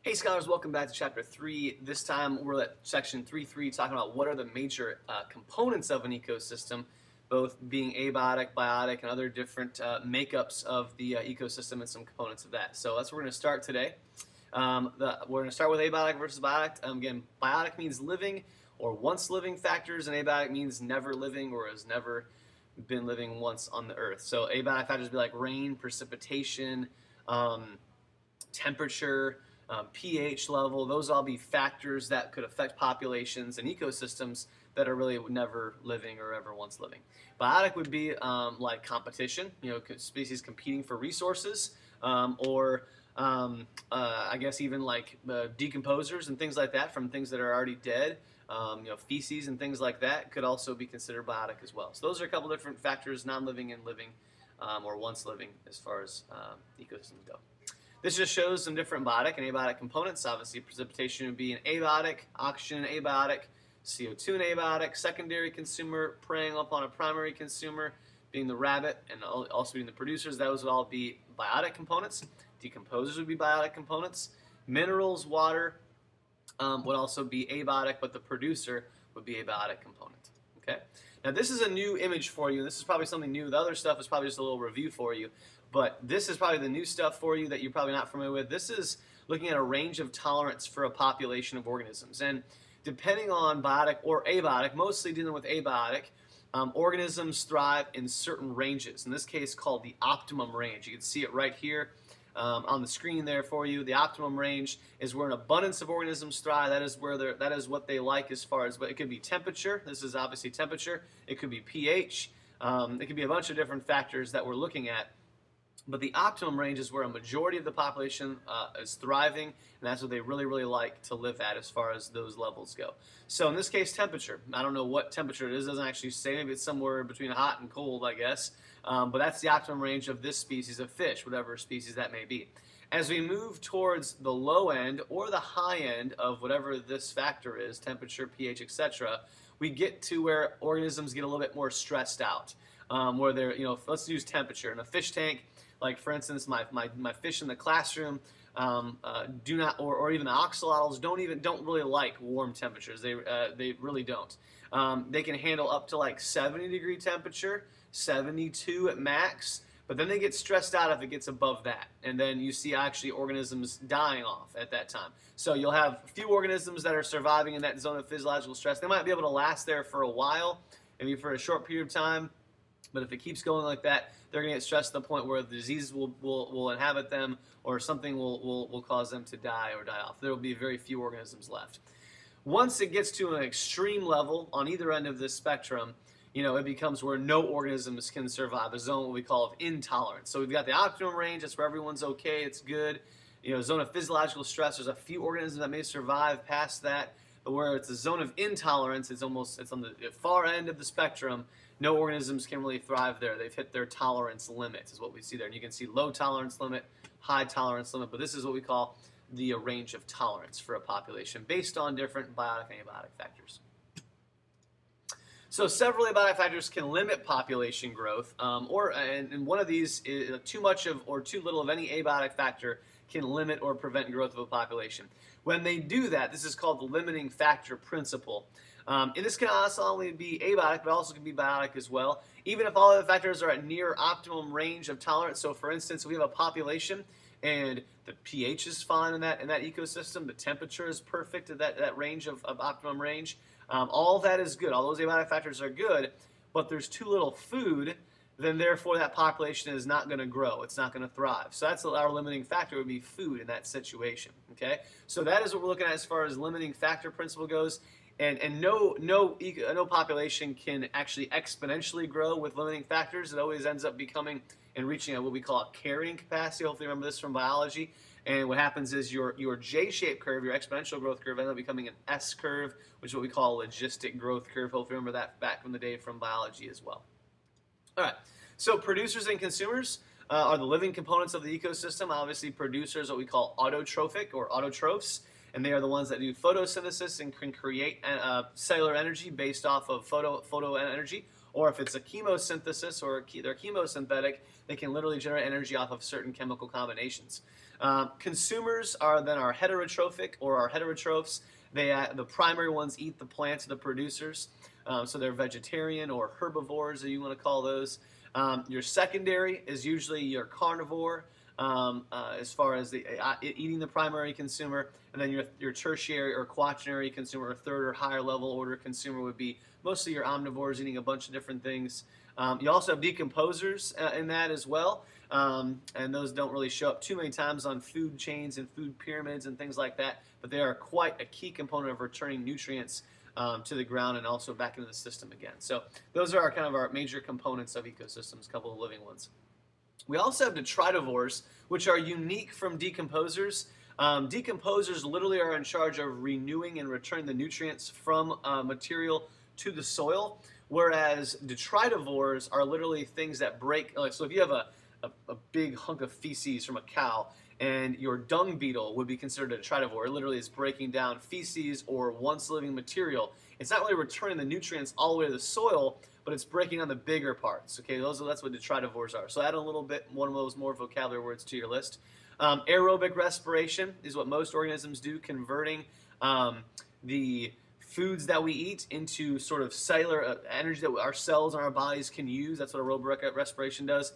Hey scholars, welcome back to chapter 3. This time we're at section 3.3 talking about what are the major components of an ecosystem, both being abiotic, biotic, and other different makeups of the ecosystem and some components of that. So that's where we're going to start today. We're going to start with abiotic versus biotic. Again, biotic means living or once living factors, and abiotic means never living or has never been living once on the earth. So abiotic factors would be like rain, precipitation, temperature, pH level. Those all be factors that could affect populations and ecosystems that are really never living or ever once living. Biotic would be like competition, species competing for resources, or I guess even like decomposers and things like that from things that are already dead. Feces and things like that could also be considered biotic as well. So those are a couple different factors, non-living and living, or once living, as far as ecosystems go. This just shows some different biotic and abiotic components. Obviously, precipitation would be an abiotic, oxygen an abiotic, CO2 an abiotic, secondary consumer preying upon a primary consumer, being the rabbit, and also being the producers. Those would all be biotic components. Decomposers would be biotic components. Minerals, water would also be abiotic, but the producer would be a biotic component. Okay. Now this is a new image for you. This is probably something new. The other stuff is probably just a little review for you. But this is probably the new stuff for you that you're probably not familiar with. This is looking at a range of tolerance for a population of organisms. And depending on biotic or abiotic, mostly dealing with abiotic, organisms thrive in certain ranges. In this case, called the optimum range. You can see it right here on the screen there for you. The optimum range is where an abundance of organisms thrive. That is what they like as far as, but it could be temperature. This is obviously temperature. It could be pH. It could be a bunch of different factors that we're looking at. But the optimum range is where a majority of the population is thriving, and that's what they really, really like to live at as far as those levels go. So in this case, temperature. I don't know what temperature it is. It doesn't actually say. Maybe it's somewhere between hot and cold, I guess. But that's the optimum range of this species of fish, whatever species that may be. As we move towards the low end or the high end of whatever this factor is, temperature, pH, etc., we get to where organisms get a little bit more stressed out. Where they're, let's use temperature. In a fish tank, like for instance, my fish in the classroom do not, or even the axolotls don't really like warm temperatures. They really don't. They can handle up to like 70-degree temperature, 72 at max, but then they get stressed out if it gets above that, and then you see actually organisms dying off at that time. So you'll have a few organisms that are surviving in that zone of physiological stress. They might be able to last there for a while, maybe for a short period of time. But if it keeps going like that, they're going to get stressed to the point where the disease will inhabit them, or something will cause them to die or die off. There will be very few organisms left. Once it gets to an extreme level on either end of this spectrum, it becomes where no organisms can survive, a zone what we call of intolerance. So we've got the optimum range, that's where everyone's okay, it's good. Zone of physiological stress, there's a few organisms that may survive past that. But where it's a zone of intolerance, it's on the far end of the spectrum. No organisms can really thrive there. They've hit their tolerance limit, is what we see there. And you can see low tolerance limit, high tolerance limit, but this is what we call the range of tolerance for a population based on different biotic and abiotic factors. So several abiotic factors can limit population growth, and one of these is too much of or too little of any abiotic factor can limit or prevent growth of a population. When they do that, this is called the limiting factor principle. And this can also only be abiotic, but also can be biotic as well. Even if all of the factors are at near optimum range of tolerance. So for instance, we have a population and the pH is fine in that ecosystem, the temperature is perfect at that range of optimum range. All that is good. All those abiotic factors are good, but there's too little food, then therefore that population is not going to grow. It's not going to thrive. So that's our limiting factor, would be food in that situation. Okay, so that is what we're looking at as far as limiting factor principle goes. And no population can actually exponentially grow with limiting factors. It always ends up becoming and reaching what we call a carrying capacity. Hopefully you remember this from biology. And what happens is your J-shaped curve, your exponential growth curve, ends up becoming an S curve, which is what we call a logistic growth curve. Hopefully you remember that back from the day from biology as well. All right, so producers and consumers are the living components of the ecosystem. Obviously, producers are what we call autotrophic or autotrophs, and they are the ones that do photosynthesis and can create cellular energy based off of photo energy. Or if it's a chemosynthesis or they're chemosynthetic, they can literally generate energy off of certain chemical combinations. Consumers are then our heterotrophic or our heterotrophs. The primary ones eat the plants of the producers, so they're vegetarian or herbivores, if you want to call those. Your secondary is usually your carnivore, as far as eating the primary consumer, and then your tertiary or quaternary consumer, or third or higher level order consumer, would be mostly your omnivores eating a bunch of different things. You also have decomposers in that as well, and those don't really show up too many times on food chains and food pyramids and things like that, but they are quite a key component of returning nutrients to the ground and also back into the system again. So those are kind of our major components of ecosystems, a couple of living ones. We also have detritivores, which are unique from decomposers. Decomposers literally are in charge of renewing and returning the nutrients from material to the soil, whereas detritivores are literally things that break. Like, so if you have a big hunk of feces from a cow, and your dung beetle would be considered a detritivore. It literally is breaking down feces or once living material. It's not really returning the nutrients all the way to the soil, but it's breaking down the bigger parts. Okay, that's what detritivores are. So add a little bit, one of those more vocabulary words to your list. Aerobic respiration is what most organisms do, converting the foods that we eat into sort of cellular energy that our cells and our bodies can use. That's what aerobic respiration does.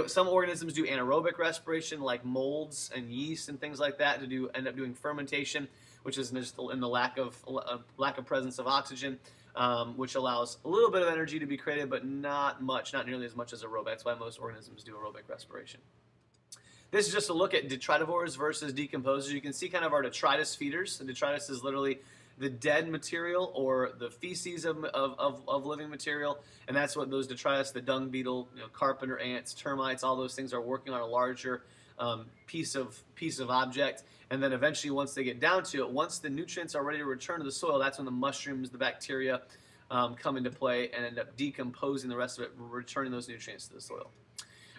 Some organisms do anaerobic respiration, like molds and yeast and things like that, to end up doing fermentation, which is just in the lack of presence of oxygen, which allows a little bit of energy to be created, but not much, not nearly as much as aerobic. That's why most organisms do aerobic respiration. This is just a look at detritivores versus decomposers. You can see kind of our detritus feeders. The detritus is literally the dead material or the feces of living material, and that's what those detritus, the dung beetle, carpenter ants, termites, all those things are working on a larger piece of object. And then eventually, once they get down to it, once the nutrients are ready to return to the soil, that's when the mushrooms, the bacteria, come into play and end up decomposing the rest of it, returning those nutrients to the soil.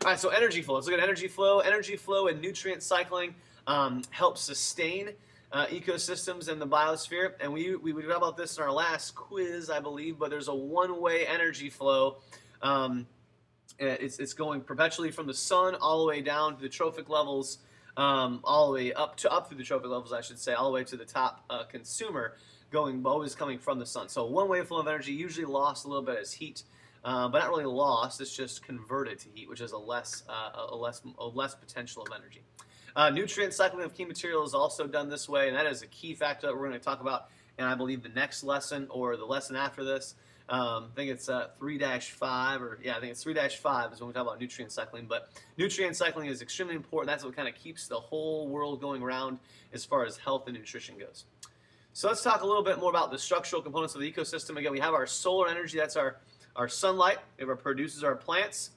All right, so energy flow. Let's look at energy flow. Energy flow and nutrient cycling help sustain ecosystems in the biosphere, and we talked about this in our last quiz, I believe, but there's a one-way energy flow. It's going perpetually from the sun all the way down to the trophic levels, all the way up through the trophic levels, I should say, all the way to the top consumer, always coming from the sun. So one-way flow of energy, usually lost a little bit as heat, but not really lost. It's just converted to heat, which is a less potential of energy. Nutrient cycling of key material is also done this way, and that is a key factor that we're going to talk about in, I believe, the next lesson or the lesson after this. I think it's 3-5, or yeah, I think it's 3-5 is when we talk about nutrient cycling. But nutrient cycling is extremely important. That's what kind of keeps the whole world going around as far as health and nutrition goes. So let's talk a little bit more about the structural components of the ecosystem. Again, we have our solar energy. That's our sunlight. We have our producers, our plants.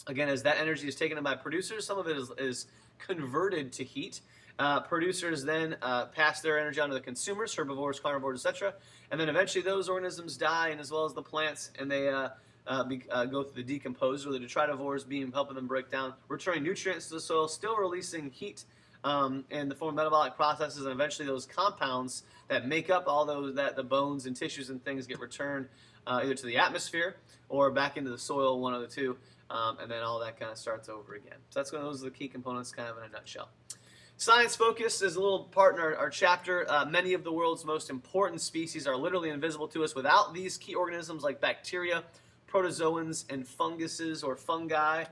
Again, as that energy is taken in by producers, some of it is converted to heat. Producers then pass their energy on to the consumers, herbivores, carnivores, etc. And then eventually those organisms die, and as well as the plants, and they go through the decomposer, or the detritivores helping them break down, returning nutrients to the soil, still releasing heat in the form of metabolic processes, and eventually those compounds that make up all those, the bones and tissues and things, get returned either to the atmosphere or back into the soil, one of the two. And then all that kind of starts over again. So those are the key components kind of in a nutshell. Science focus is a little part in our chapter. Many of the world's most important species are literally invisible to us. Without these key organisms like bacteria, protozoans, and funguses or fungi,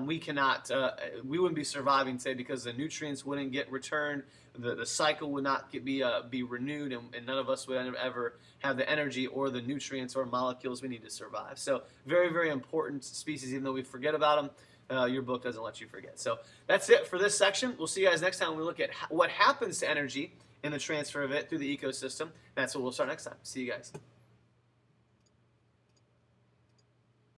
we wouldn't be surviving today, because the nutrients wouldn't get returned, the cycle would not be renewed, and none of us would ever have the energy or the nutrients or molecules we need to survive. So very, very important species, even though we forget about them. Your book doesn't let you forget. So that's it for this section. We'll see you guys next time when we look at what happens to energy in the transfer of it through the ecosystem. That's what we'll start next time. See you guys.